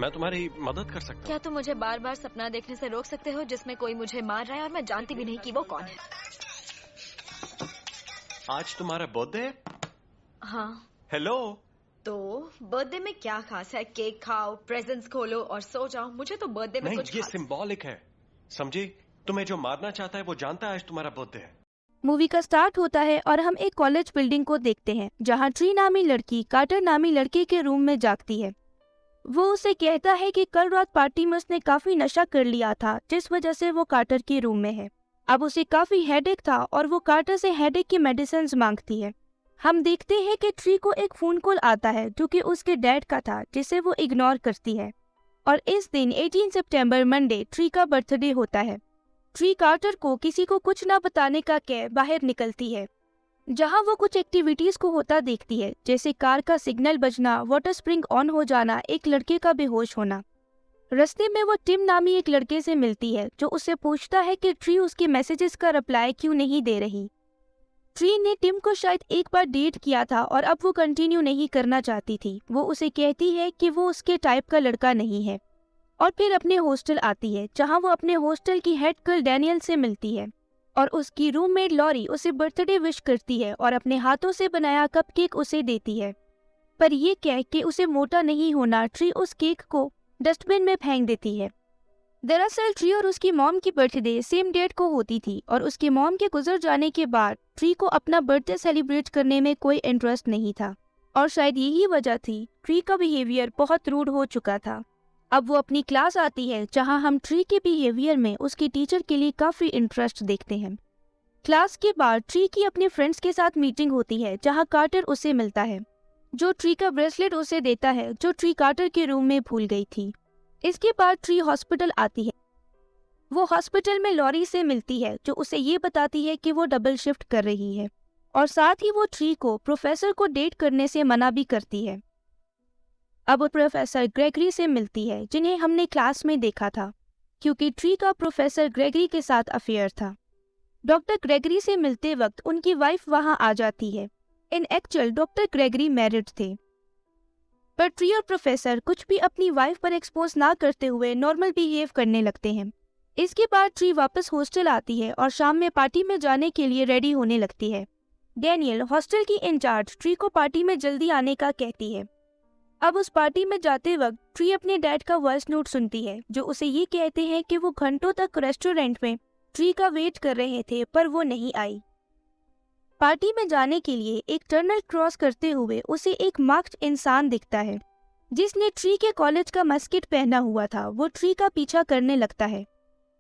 मैं तुम्हारी मदद कर सकता क्या तुम मुझे बार बार सपना देखने से रोक सकते हो जिसमें कोई मुझे मार रहा है और मैं जानती भी नहीं कि वो कौन है? हूँ। आज तुम्हारा बर्थडे है? हाँ। हेलो। तो बर्थडे में क्या खास है? केक खाओ, प्रेजेंट्स खोलो और सो जाओ। मुझे तो बर्थडे में नहीं, कुछ ये खास सिंबॉलिक है, समझी? तुम्हें जो मारना चाहता है वो जानता है आज तुम्हारा बर्थडे है। मूवी का स्टार्ट होता है और हम एक कॉलेज बिल्डिंग को देखते हैं जहां ट्री नामी लड़की कार्टर नामी लड़के के रूम में जागती है। वो उसे कहता है कि कल रात पार्टी में उसने काफी नशा कर लिया था जिस वजह से वो कार्टर के रूम में है। अब उसे काफी हेडेक था और वो कार्टर से हेडेक की मेडिसिन मांगती है। हम देखते हैं कि ट्री को एक फोन कॉल आता है जो कि उसके डैड का था जिसे वो इग्नोर करती है। और इस दिन 18 सितंबर मंडे ट्री का बर्थडे होता है। ट्री कार्टर को किसी को कुछ ना बताने का कह बाहर निकलती है जहां वो कुछ एक्टिविटीज को होता देखती है, जैसे कार का signal Bazna, water spring on हो जाना, एक लड़के का बेहोश होना। रास्ते में वो टिम नामी एक लड़के से मिलती है जो उससे पूछता है कि ट्री उसके मैसेजेस का रिप्लाई क्यों नहीं दे रही। ट्री ने टिम को शायद एक बार डेट किया था और अब वो कंटिन्यू नहीं करना चाहती थी। वो उसे कहती है कि वो उसके टाइप का लड़का नहीं है और फिर अपने हॉस्टल आती है जहां वो अपने हॉस्टल की हेड गर्ल डैनियल से मिलती है और उसकी रूममेट लॉरी उसे बर्थडे विश करती है और अपने हाथों से बनाया कपकेक उसे देती है। पर ये कह के उसे मोटा नहीं होना, ट्री उस केक को डस्टबिन में फेंक देती है। दरअसल ट्री और उसकी मॉम की बर्थडे सेम डेट को होती थी और उसकी मॉम के गुजर जाने के बाद ट्री को अपना बर्थडे सेलिब्रेट करने में कोई इंटरेस्ट नहीं था और शायद यही वजह थी ट्री का बिहेवियर बहुत रूड हो चुका था। अब वो अपनी क्लास आती है जहां हम ट्री के बिहेवियर में उसकी टीचर के लिए काफी इंटरेस्ट देखते हैं। क्लास के बाद ट्री की अपने फ्रेंड्स के साथ मीटिंग होती है जहां कार्टर उसे मिलता है जो ट्री का ब्रेसलेट उसे देता है जो ट्री कार्टर के रूम में भूल गई थी। इसके बाद ट्री हॉस्पिटल आती है। वो हॉस्पिटल में लॉरी से मिलती है जो उसे ये बताती है कि वो डबल शिफ्ट कर रही है और साथ ही वो ट्री को प्रोफेसर को डेट करने से मना भी करती है। अब वो प्रोफेसर ग्रेगरी से मिलती है जिन्हें हमने क्लास में देखा था क्योंकि ट्री का प्रोफेसर ग्रेगरी के साथ अफेयर था। डॉक्टर ग्रेगरी से मिलते वक्त उनकी वाइफ वहां आ जाती है। इन एक्चुअल डॉक्टर ग्रेगरी मैरिड थे पर ट्री और प्रोफेसर कुछ भी अपनी वाइफ पर एक्सपोज ना करते हुए नॉर्मल बिहेव करने लगते हैं। इसके बाद ट्री वापस हॉस्टल आती है और शाम में पार्टी में जाने के लिए रेडी होने लगती है। डैनियल हॉस्टल की इंचार्ज ट्री को पार्टी में जल्दी आने का कहती है। अब उस पार्टी में जाते वक्त ट्री अपने डैड का वॉइस नोट सुनती है जो उसे ये कहते हैं कि वो घंटों तक रेस्टोरेंट में ट्री का वेट कर रहे थे पर वो नहीं आई। पार्टी में जाने के लिए एक टनल क्रॉस करते हुए उसे एक मार्क्ड इंसान दिखता है जिसने ट्री के कॉलेज का मस्किट पहना हुआ था। वो ट्री का पीछा करने लगता है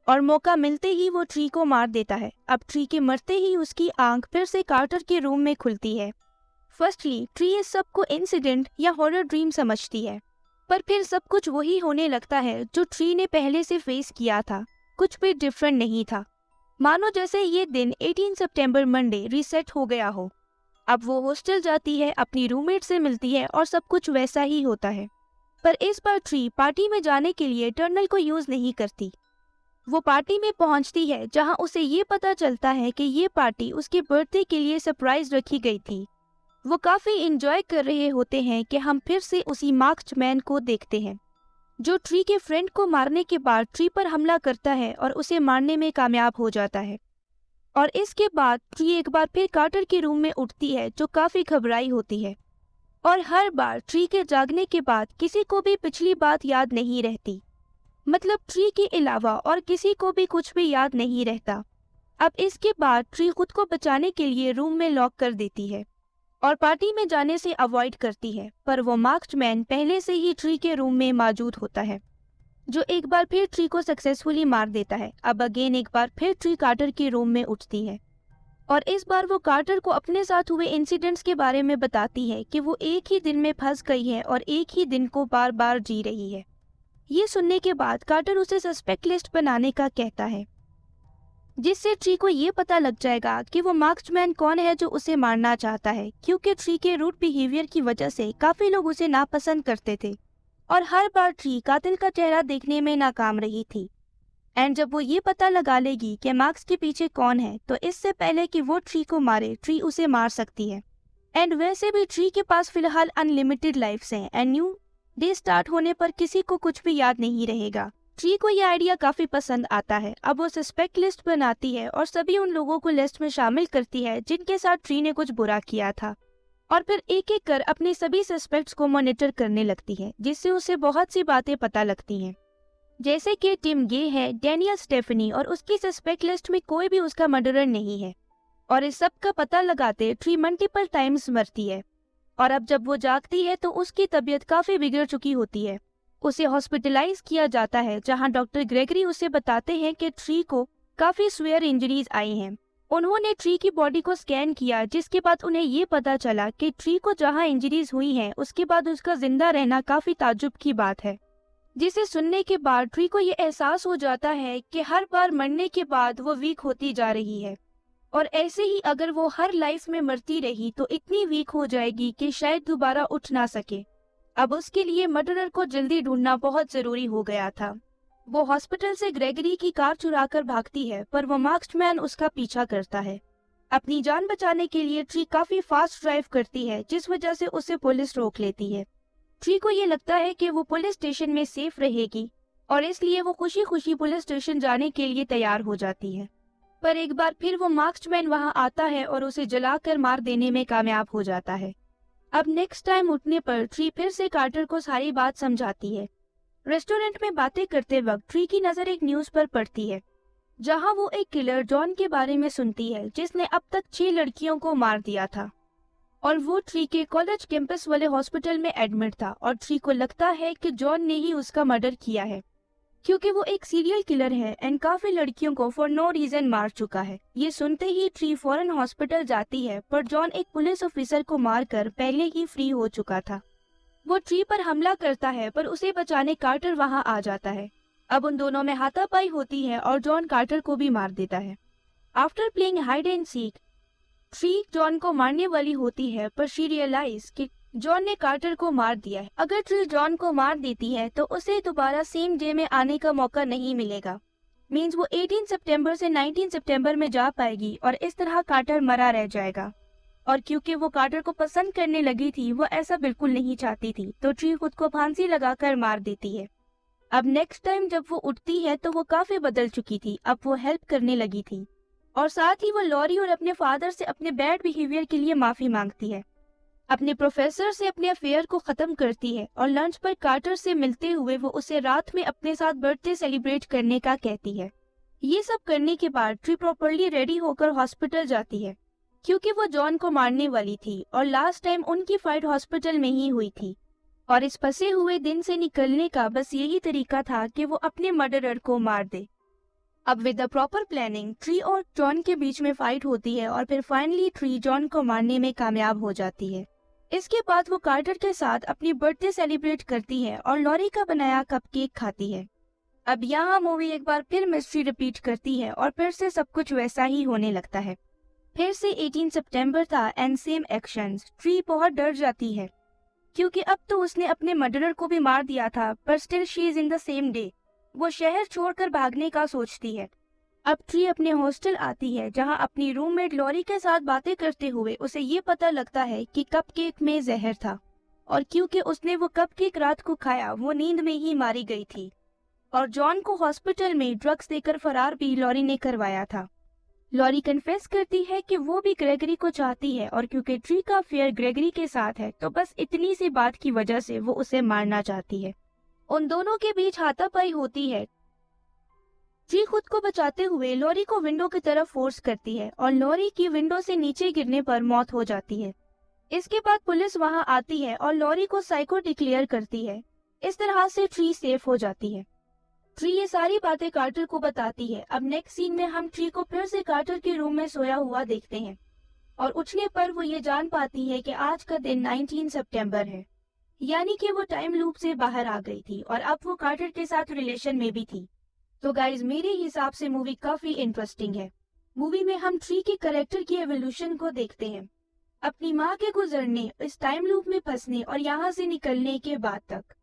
और मौका मिलते ही वो ट्री को मार देता है। अब ट्री के मरते ही उसकी आंख फिर से कार्टर के रूम में खुलती है। फर्स्टली ट्री इस सब को इंसिडेंट या हॉरर ड्रीम समझती है पर फिर सब कुछ वही होने लगता है जो ट्री ने पहले से फेस किया था। कुछ भी डिफरेंट नहीं था, मानो जैसे ये दिन 18 सितंबर मंडे रीसेट हो गया हो। अब वो हॉस्टल जाती है, अपनी रूममेट से मिलती है और सब कुछ वैसा ही होता है पर इस बार ट्री पार्टी में जाने के लिए टनल को यूज नहीं करती। वो पार्टी में पहुंचती है जहां उसे ये पता चलता है कि ये पार्टी उसके बर्थडे के लिए सरप्राइज रखी गई थी। वो काफी इंजॉय कर रहे होते हैं कि हम फिर से उसी मार्क्ड मैन को देखते हैं जो ट्री के फ्रेंड को मारने के बाद ट्री पर हमला करता है और उसे मारने में कामयाब हो जाता है। और इसके बाद ट्री एक बार फिर कार्टर के रूम में उठती है जो काफी घबराई होती है और हर बार ट्री के जागने के बाद किसी को भी पिछली बात याद नहीं रहती। मतलब ट्री के अलावा और किसी को भी कुछ भी याद नहीं रहता। अब इसके बाद ट्री खुद को बचाने के लिए रूम में लॉक कर देती है और पार्टी में जाने से अवॉइड करती है पर वो मार्क्ड मैन पहले से ही ट्री के रूम में मौजूद होता है जो एक बार फिर ट्री को सक्सेसफुली मार देता है। अब अगेन एक बार फिर ट्री कार्टर के रूम में उठती है और इस बार वो कार्टर को अपने साथ हुए इंसिडेंट्स के बारे में बताती है कि वो एक ही दिन में फंस गई है और एक ही दिन को बार बार जी रही है। ये सुनने के बाद कार्टर उसे सस्पेक्ट लिस्ट बनाने का कहता है जिससे ट्री को ये पता लग जाएगा कि वो मार्क्ड मैन कौन है जो उसे मारना चाहता है क्योंकि ट्री के रूड बिहेवियर की वजह से काफी लोग उसे नापसंद करते थे और हर बार ट्री कातिल का चेहरा देखने में नाकाम रही थी। एंड जब वो ये पता लगा लेगी कि मार्क्स के पीछे कौन है तो इससे पहले कि वो ट्री को मारे ट्री उसे मार सकती है। एंड वैसे भी ट्री के पास फिलहाल अनलिमिटेड लाइफ्स हैं एंड न्यू डे स्टार्ट होने पर किसी को कुछ भी याद नहीं रहेगा। ट्री को यह आइडिया काफी पसंद आता है। अब वो सस्पेक्ट लिस्ट बनाती है और सभी उन लोगों को लिस्ट में शामिल करती है जिनके साथ ट्री ने कुछ बुरा किया था, और फिर एक एक कर अपने सभी सस्पेक्ट्स को मॉनिटर करने लगती है, जिससे उसे बहुत सी बातें पता लगती हैं, जैसे कि टिम गे है, डैनियल स्टेफनी, और उसकी सस्पेक्ट लिस्ट में कोई भी उसका मर्डरर नहीं है। और इस सब का पता लगाते ट्री मल्टीपल टाइम्स मरती है, और अब जब वो जागती है तो उसकी तबीयत काफी बिगड़ चुकी होती है। उसे हॉस्पिटलाइज किया जाता है, जहां डॉक्टर ग्रेगरी उसे बताते हैं कि ट्री को काफी स्वेयर इंजरीज आई हैं। उन्होंने ट्री की बॉडी को स्कैन किया, जिसके बाद उन्हें ये पता चला कि ट्री को जहां इंजरीज हुई हैं उसके बाद उसका जिंदा रहना काफी ताज्जुब की बात है, जिसे सुनने के बाद ट्री को ये एहसास हो जाता है कि हर बार मरने के बाद वो वीक होती जा रही है, और ऐसे ही अगर वो हर लाइफ में मरती रही तो इतनी वीक हो जाएगी कि शायद दोबारा उठ ना सके। अब उसके लिए मर्डरर को जल्दी ढूंढना बहुत जरूरी हो गया था। वो हॉस्पिटल से ग्रेगरी की कार चुराकर भागती है, पर वो मास्क्ड मैन उसका पीछा करता है। अपनी जान बचाने के लिए ट्री काफी फास्ट ड्राइव करती है, जिस वजह से उसे पुलिस रोक लेती है। ट्री को ये लगता है कि वो पुलिस स्टेशन में सेफ रहेगी, और इसलिए वो खुशी खुशी पुलिस स्टेशन जाने के लिए तैयार हो जाती है। पर एक बार फिर वो मास्क्ड मैन वहां आता है और उसे जलाकर मार देने में कामयाब हो जाता है। अब नेक्स्ट टाइम उठने पर ट्री फिर से कार्टर को सारी बात समझाती है। रेस्टोरेंट में बातें करते वक्त ट्री की नजर एक न्यूज पर पड़ती है, जहां वो एक किलर जॉन के बारे में सुनती है, जिसने अब तक 6 लड़कियों को मार दिया था, और वो ट्री के कॉलेज कैंपस वाले हॉस्पिटल में एडमिट था। और ट्री को लगता है कि जॉन ने ही उसका मर्डर किया है, क्योंकि वो एक सीरियल किलर है एंड काफी लड़कियों को फॉर नो रीजन मार चुका है। ये सुनते ही ट्री फौरन हॉस्पिटल जाती है, पर जॉन एक पुलिस ऑफिसर को मारकर पहले ही फ्री हो चुका था। वो ट्री पर हमला करता है, पर उसे बचाने कार्टर वहां आ जाता है। अब उन दोनों में हाथापाई होती है और जॉन कार्टर को भी मार देता है। After playing hide and seek, tree John को मारने वाली होती है, पर शी रियलाइज कि जॉन ने कार्टर को मार दिया है। अगर ट्री जॉन को मार देती है तो उसे दोबारा सेम डे में आने का मौका नहीं मिलेगा। मींस वो 18 सितंबर से 19 सितंबर में जा पाएगी, और इस तरह कार्टर मरा रह जाएगा। और क्योंकि वो कार्टर को पसंद करने लगी थी, वो ऐसा बिल्कुल नहीं चाहती थी, तो ट्री खुद को फांसी लगाकर मार देती है। अब नेक्स्ट टाइम जब वो उठती है तो वो काफी बदल चुकी थी। अब वो हेल्प करने लगी थी, और साथ ही वो लॉरी और अपने फादर से अपने बैड बिहेवियर के लिए माफी मांगती है। अपने प्रोफेसर से अपने अफेयर को खत्म करती है, और लंच पर कार्टर से मिलते हुए वो उसे रात में अपने साथ बर्थडे सेलिब्रेट करने का कहती है। ये सब करने के बाद ट्री प्रॉपर्ली रेडी होकर हॉस्पिटल जाती है, क्योंकि वो जॉन को मारने वाली थी, और लास्ट टाइम उनकी फाइट हॉस्पिटल में ही हुई थी। और इस फंसे हुए दिन से निकलने का बस यही तरीका था कि वो अपने मर्डरर को मार दे। अब with the proper planning tree और जॉन के बीच में फाइट होती है, और फिर फाइनली ट्री जॉन को मारने में कामयाब हो जाती है। इसके बाद वो कार्टर के साथ अपनी बर्थडे सेलिब्रेट करती है और लॉरी का बनाया कपकेक खाती है। अब यहाँ मूवी एक बार फिर मिस्ट्री रिपीट करती है, और फिर से सब कुछ वैसा ही होने लगता है। फिर से 18 सितंबर था एंड सेम एक्शंस। ट्री बहुत डर जाती है, क्योंकि अब तो उसने अपने मर्डरर को भी मार दिया था, पर still she is in the same day. वो शहर छोड़कर भागने का सोचती है। अब ट्री अपने हॉस्टल आती है, जहां अपनी रूममेट लॉरी के साथ बातें करते हुए उसे ये पता लगता है कि कपकेक में जहर था, और क्योंकि उसने वो कपकेक रात को खाया, वो नींद में ही मारी गई थी। और जॉन को हॉस्पिटल में ड्रग्स देकर फरार भी लॉरी ने करवाया था। लॉरी कन्फेस करती है कि वो भी ग्रेगरी को चाहती है, और क्योंकि ट्री का अफेयर ग्रेगरी के साथ है, तो बस इतनी सी बात की वजह से वो उसे मारना चाहती है। उन दोनों के बीच हाथापाई होती है। ट्री खुद को बचाते हुए लॉरी को विंडो की तरफ फोर्स करती है, और लॉरी की विंडो से नीचे गिरने पर मौत हो जाती है। इसके बाद पुलिस वहां आती है और लॉरी को साइको डिक्लेयर करती है। इस तरह से ट्री सेफ हो जाती है। ट्री ये सारी बातें कार्टर को बताती है। अब नेक्स्ट सीन में हम ट्री को फिर से कार्टर के रूम में सोया हुआ देखते हैं, और उठने पर वो ये जान पाती है कि आज का दिन 19 सितंबर है, यानी कि वो टाइम लूप से बाहर आ गई थी, और अब वो कार्टर के साथ रिलेशन में भी थी। तो गाइज मेरे हिसाब से मूवी काफी इंटरेस्टिंग है। मूवी में हम ट्री के कैरेक्टर की एवोल्यूशन को देखते हैं, अपनी माँ के गुजरने, इस टाइम लूप में फंसने और यहाँ से निकलने के बाद तक।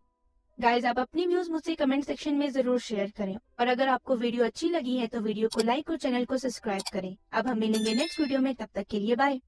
गाइज आप अपनी व्यूज मुझसे कमेंट सेक्शन में जरूर शेयर करें, और अगर आपको वीडियो अच्छी लगी है तो वीडियो को लाइक और चैनल को सब्सक्राइब करें। अब हम मिलेंगे नेक्स्ट वीडियो में, तब तक के लिए बाय।